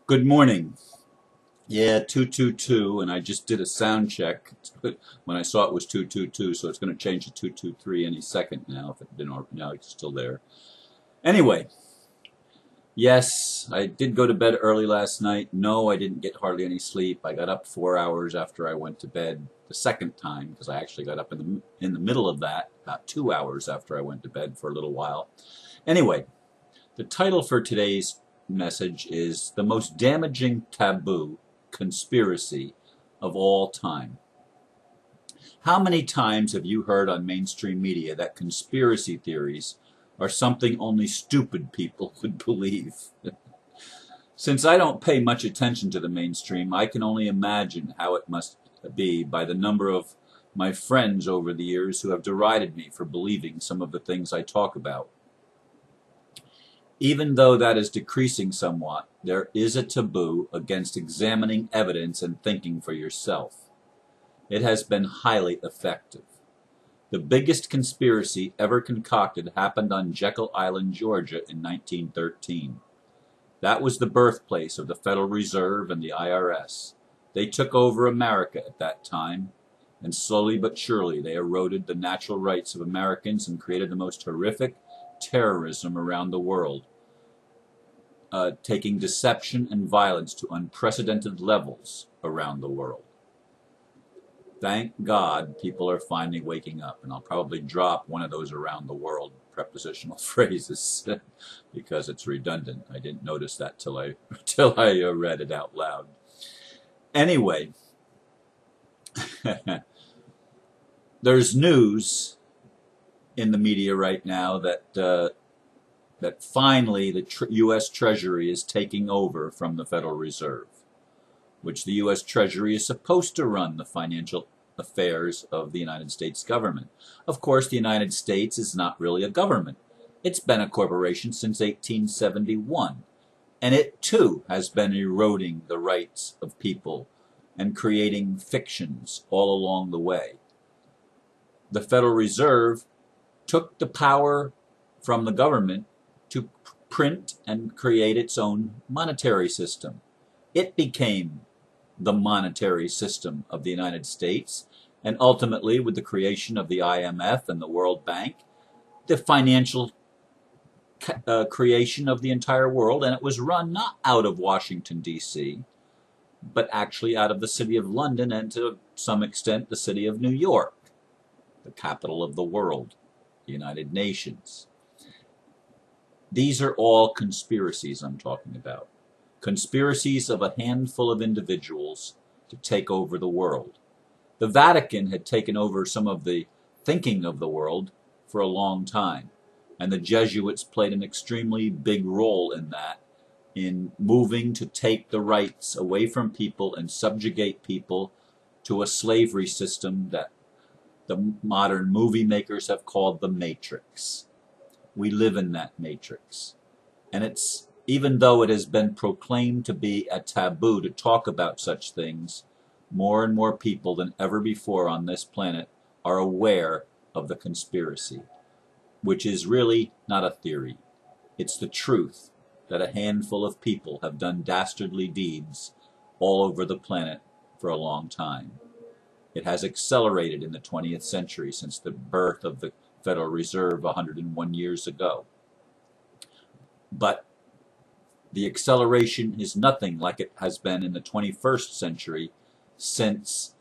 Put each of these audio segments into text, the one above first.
Good morning. Yeah, 222, and I just did a sound check when I saw it was 222, so it's going to change to 223 any second now. If it didn't, now it's still there. Anyway, yes, I did go to bed early last night. No, I didn't get hardly any sleep. I got up 4 hours after I went to bed the second time because I actually got up in the middle of that, about 2 hours after I went to bed for a little while. Anyway, the title for today's message is The Most Damaging Taboo Conspiracy of All Time. How many times have you heard on mainstream media that conspiracy theories are something only stupid people would believe? Since I don't pay much attention to the mainstream, I can only imagine how it must be by the number of my friends over the years who have derided me for believing some of the things I talk about. Even though that is decreasing somewhat, there is a taboo against examining evidence and thinking for yourself. It has been highly effective. The biggest conspiracy ever concocted happened on Jekyll Island, Georgia in 1913. That was the birthplace of the Federal Reserve and the IRS. They took over America at that time, and slowly but surely they eroded the natural rights of Americans and created the most horrific terrorism around the world, taking deception and violence to unprecedented levels around the world. Thank God people are finally waking up, and I'll probably drop one of those around the world prepositional phrases because it's redundant. I didn't notice that till I read it out loud. Anyway, there's news in the media right now that finally the U.S. Treasury is taking over from the Federal Reserve, which the U.S. Treasury is supposed to run the financial affairs of the United States government. Of course, the United States is not really a government. It's been a corporation since 1871, and it too has been eroding the rights of people and creating fictions all along the way. The Federal Reserve took the power from the government to print and create its own monetary system. It became the monetary system of the United States, and ultimately, with the creation of the IMF and the World Bank, the financial creation of the entire world, and it was run not out of Washington, D.C., but actually out of the city of London and to some extent the city of New York, the capital of the world, the United Nations. These are all conspiracies I'm talking about. Conspiracies of a handful of individuals to take over the world. The Vatican had taken over some of the thinking of the world for a long time, and the Jesuits played an extremely big role in that, in moving to take the rights away from people and subjugate people to a slavery system that the modern movie makers have called the Matrix. We live in that matrix. And it's, even though it has been proclaimed to be a taboo to talk about such things, more and more people than ever before on this planet are aware of the conspiracy, which is really not a theory. It's the truth that a handful of people have done dastardly deeds all over the planet for a long time. It has accelerated in the 20th century since the birth of the Federal Reserve 101 years ago. But the acceleration is nothing like it has been in the 21st century since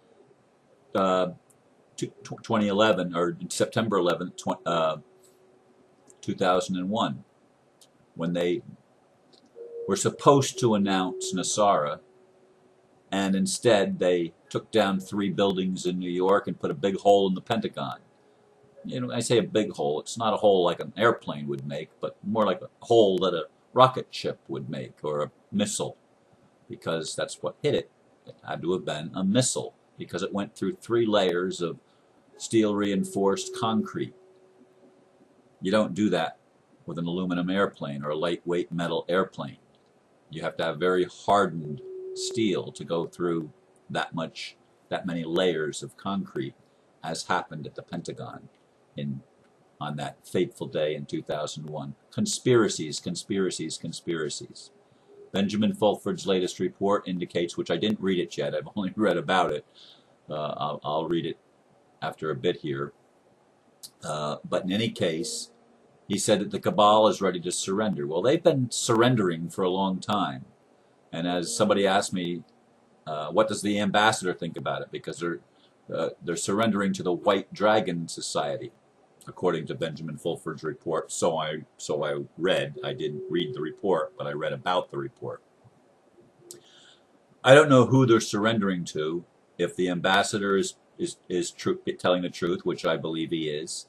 2011, or September 11th, 2001, when they were supposed to announce Nasara, and instead they took down 3 buildings in New York and put a big hole in the Pentagon. You know, I say a big hole, it's not a hole like an airplane would make, but more like a hole that a rocket ship would make, or a missile, because that's what hit it. It had to have been a missile, because it went through 3 layers of steel-reinforced concrete. You don't do that with an aluminum airplane or a lightweight metal airplane. You have to have very hardened steel to go through that many layers of concrete, as happened at the Pentagon on that fateful day in 2001. Conspiracies, conspiracies, conspiracies. Benjamin Fulford's latest report indicates, which I didn't read it yet, I've only read about it. I'll read it after a bit here. But in any case, he said that the cabal is ready to surrender. Well, they've been surrendering for a long time. And as somebody asked me, what does the ambassador think about it? Because they're surrendering to the White Dragon Society, according to Benjamin Fulford's report. So I read. I didn't read the report, but I read about the report. I don't know who they're surrendering to. If the ambassador is telling the truth, which I believe he is,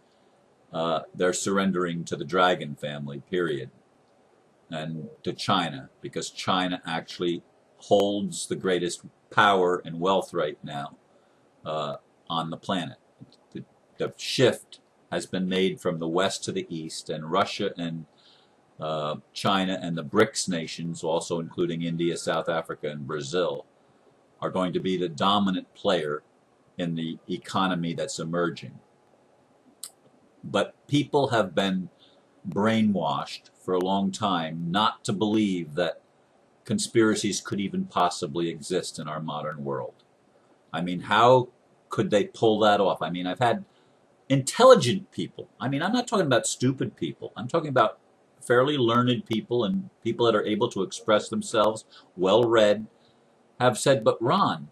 they're surrendering to the Dragon family, period, and to China, because China actually holds the greatest power and wealth right now on the planet. The shift has been made from the west to the east, and Russia and China and the BRICS nations, also including India, South Africa, and Brazil, are going to be the dominant player in the economy that's emerging. But people have been brainwashed for a long time not to believe that conspiracies could even possibly exist in our modern world. I mean, how could they pull that off? I mean, I've had intelligent people. I mean, I'm not talking about stupid people. I'm talking about fairly learned people and people that are able to express themselves, well-read, have said, but Ron,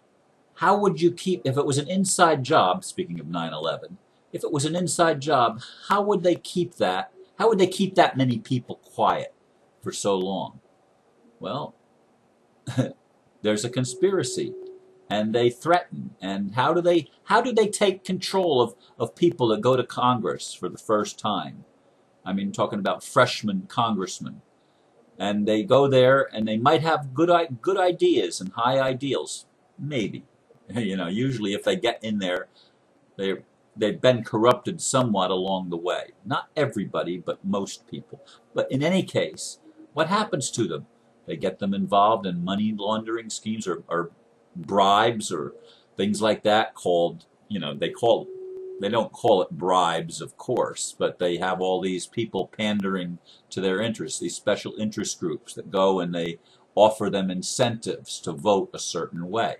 how would you keep, if it was an inside job, speaking of 9/11, if it was an inside job, how would they keep that? How would they keep that many people quiet for so long? Well, there's a conspiracy, and they threaten. And how do they take control of people that go to Congress for the first time? I mean, talking about freshman congressmen. And they go there, and they might have good ideas and high ideals, maybe. You know, usually if they get in there, they've been corrupted somewhat along the way. Not everybody, but most people. But in any case, what happens to them? They get them involved in money laundering schemes or bribes or things like that called, you know, they don't call it bribes, of course, but they have all these people pandering to their interests, these special interest groups that go and they offer them incentives to vote a certain way.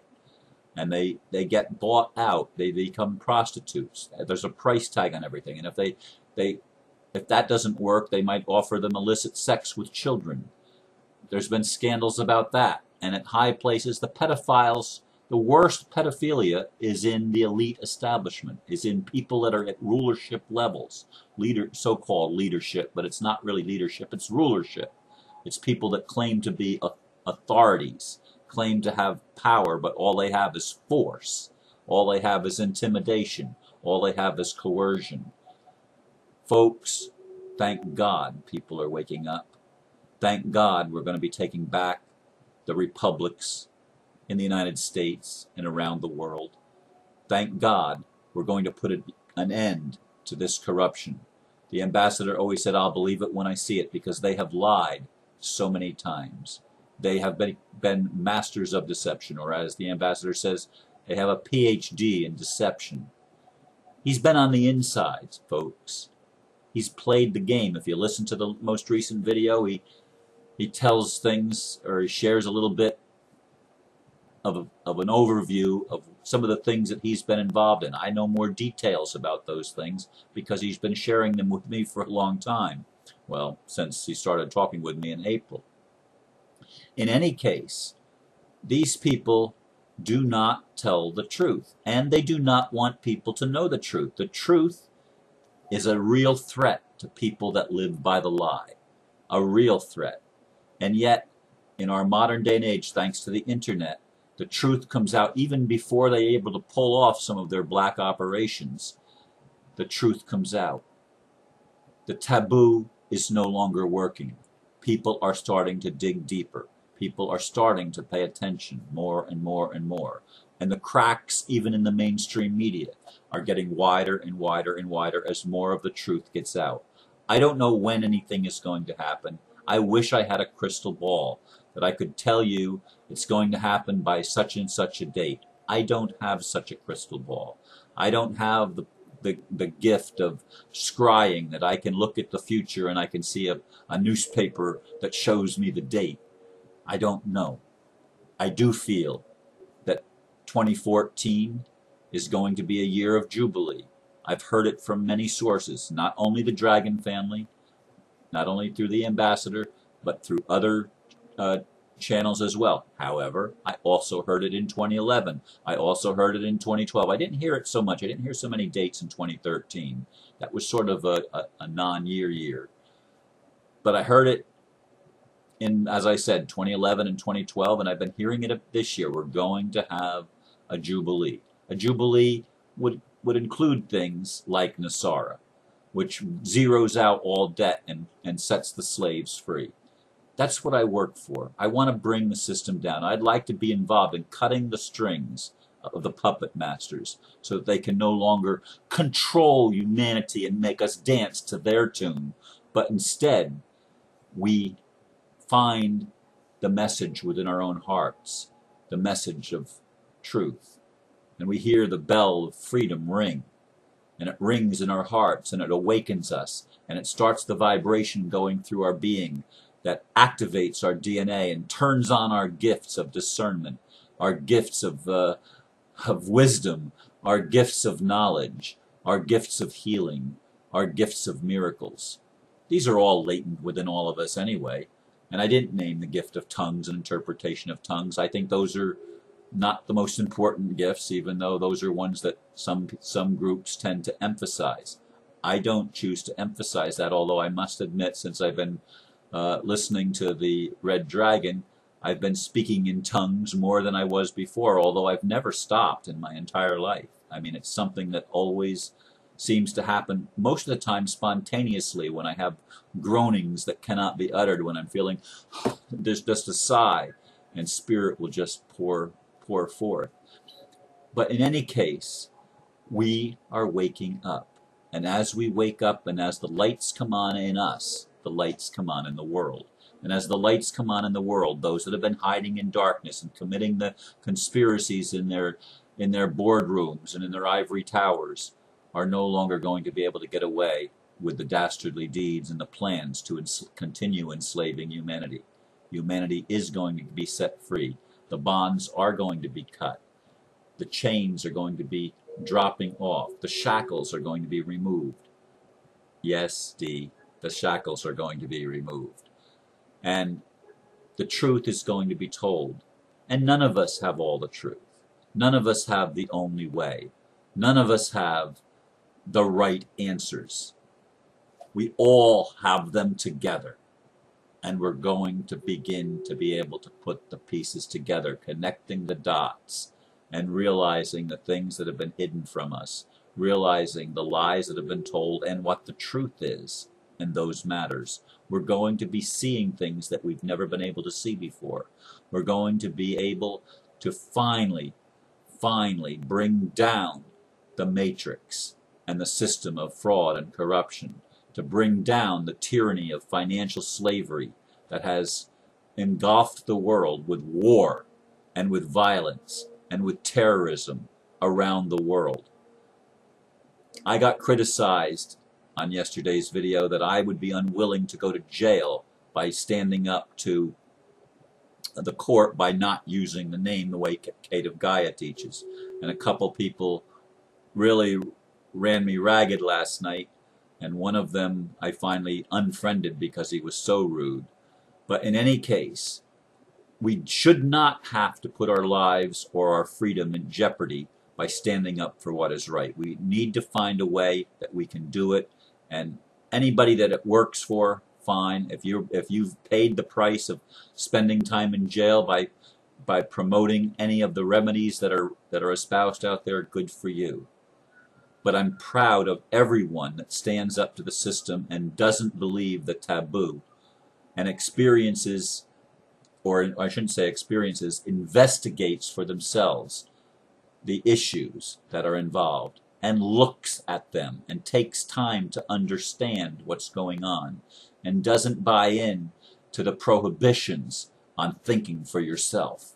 And they get bought out. They become prostitutes. There's a price tag on everything. And if that doesn't work, they might offer them illicit sex with children. There's been scandals about that. And at high places, the pedophiles, the worst pedophilia is in the elite establishment, is in people that are at rulership levels, so-called leadership, but it's not really leadership, it's rulership. It's people that claim to be authorities, claim to have power, but all they have is force. All they have is intimidation. All they have is coercion. Folks, thank God people are waking up. Thank God we're going to be taking back the republics in the United States and around the world. Thank God we're going to put an end to this corruption. The ambassador always said, I'll believe it when I see it, because they have lied so many times. They have been masters of deception, or as the ambassador says, they have a PhD in deception. He's been on the inside, folks. He's played the game. If you listen to the most recent video, he tells things, or he shares a little bit of an overview of some of the things that he's been involved in. I know more details about those things because he's been sharing them with me for a long time. Well, since he started talking with me in April. In any case, these people do not tell the truth, and they do not want people to know the truth. The truth is a real threat to people that live by the lie, a real threat. And yet, in our modern day and age, thanks to the internet, the truth comes out even before they're able to pull off some of their black operations. The truth comes out. The taboo is no longer working. People are starting to dig deeper. People are starting to pay attention more and more and more. And the cracks, even in the mainstream media, are getting wider and wider and wider as more of the truth gets out. I don't know when anything is going to happen. I wish I had a crystal ball that I could tell you it's going to happen by such and such a date. I don't have such a crystal ball. I don't have the gift of scrying that I can look at the future and I can see a newspaper that shows me the date. I don't know. I do feel that 2014 is going to be a year of jubilee. I've heard it from many sources, not only the Dragon family, not only through the ambassador, but through other uh, channels as well. However, I also heard it in 2011. I also heard it in 2012. I didn't hear it so much. I didn't hear so many dates in 2013. That was sort of a non-year year. But I heard it in, as I said, 2011 and 2012, and I've been hearing it this year. We're going to have a jubilee. A jubilee would include things like Nasara, which zeroes out all debt and sets the slaves free. That's what I work for. I want to bring the system down. I'd like to be involved in cutting the strings of the puppet masters so that they can no longer control humanity and make us dance to their tune, but instead we find the message within our own hearts, the message of truth, and we hear the bell of freedom ring, and it rings in our hearts, and it awakens us, and it starts the vibration going through our being that activates our DNA and turns on our gifts of discernment, our gifts of wisdom, our gifts of knowledge, our gifts of healing, our gifts of miracles. These are all latent within all of us anyway. And I didn't name the gift of tongues and interpretation of tongues. I think those are not the most important gifts, even though those are ones that some groups tend to emphasize. I don't choose to emphasize that, although I must admit, since I've been listening to the Red Dragon, I've been speaking in tongues more than I was before, although I've never stopped in my entire life. I mean, it's something that always seems to happen most of the time spontaneously when I have groanings that cannot be uttered, when I'm feeling there's just a sigh and spirit will just pour forth. But in any case, we are waking up. And as we wake up and as the lights come on in us, the lights come on in the world. And as the lights come on in the world, those that have been hiding in darkness and committing the conspiracies in their boardrooms and in their ivory towers are no longer going to be able to get away with the dastardly deeds and the plans to continue enslaving humanity. Humanity is going to be set free. The bonds are going to be cut. The chains are going to be dropping off. The shackles are going to be removed. Yes, Dee, the shackles are going to be removed. And the truth is going to be told. And none of us have all the truth. None of us have the only way. None of us have the right answers. We all have them together. And we're going to begin to be able to put the pieces together, connecting the dots and realizing the things that have been hidden from us, realizing the lies that have been told and what the truth is in those matters. We're going to be seeing things that we've never been able to see before. We're going to be able to finally bring down the matrix and the system of fraud and corruption, to bring down the tyranny of financial slavery that has engulfed the world with war and with violence and with terrorism around the world. I got criticized on yesterday's video that I would be unwilling to go to jail by standing up to the court by not using the name the way Kate of Gaia teaches. And a couple people really ran me ragged last night, and one of them I finally unfriended because he was so rude. But in any case, we should not have to put our lives or our freedom in jeopardy by standing up for what is right. We need to find a way that we can do it, and anybody that it works for, fine. If you've paid the price of spending time in jail by promoting any of the remedies that are espoused out there, good for you. But I'm proud of everyone that stands up to the system and doesn't believe the taboo and experiences, or I shouldn't say experiences, investigates for themselves the issues that are involved and looks at them and takes time to understand what's going on and doesn't buy in to the prohibitions on thinking for yourself.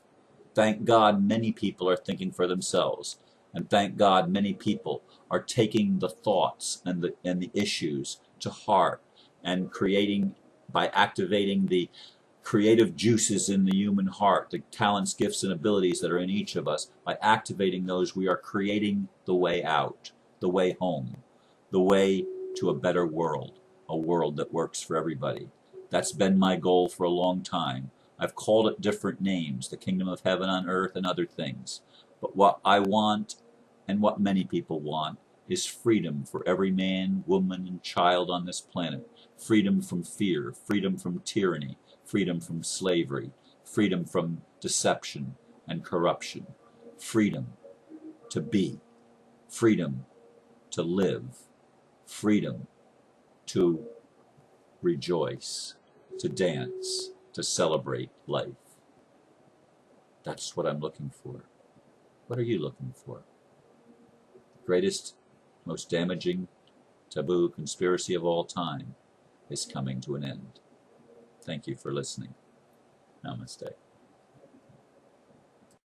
Thank God many people are thinking for themselves, and thank God many people are taking the thoughts and the issues to heart and creating, by activating the creative juices in the human heart, the talents, gifts, and abilities that are in each of us. By activating those, we are creating the way out, the way home, the way to a better world, a world that works for everybody. That's been my goal for a long time. I've called it different names, the kingdom of heaven on earth and other things. But what I want, and what many people want, is freedom for every man, woman, and child on this planet. Freedom from fear, freedom from tyranny, freedom from slavery, freedom from deception and corruption, freedom to be, freedom to live, freedom to rejoice, to dance, to celebrate life. That's what I'm looking for. What are you looking for? The greatest, most damaging, taboo conspiracy of all time is coming to an end. Thank you for listening. Namaste.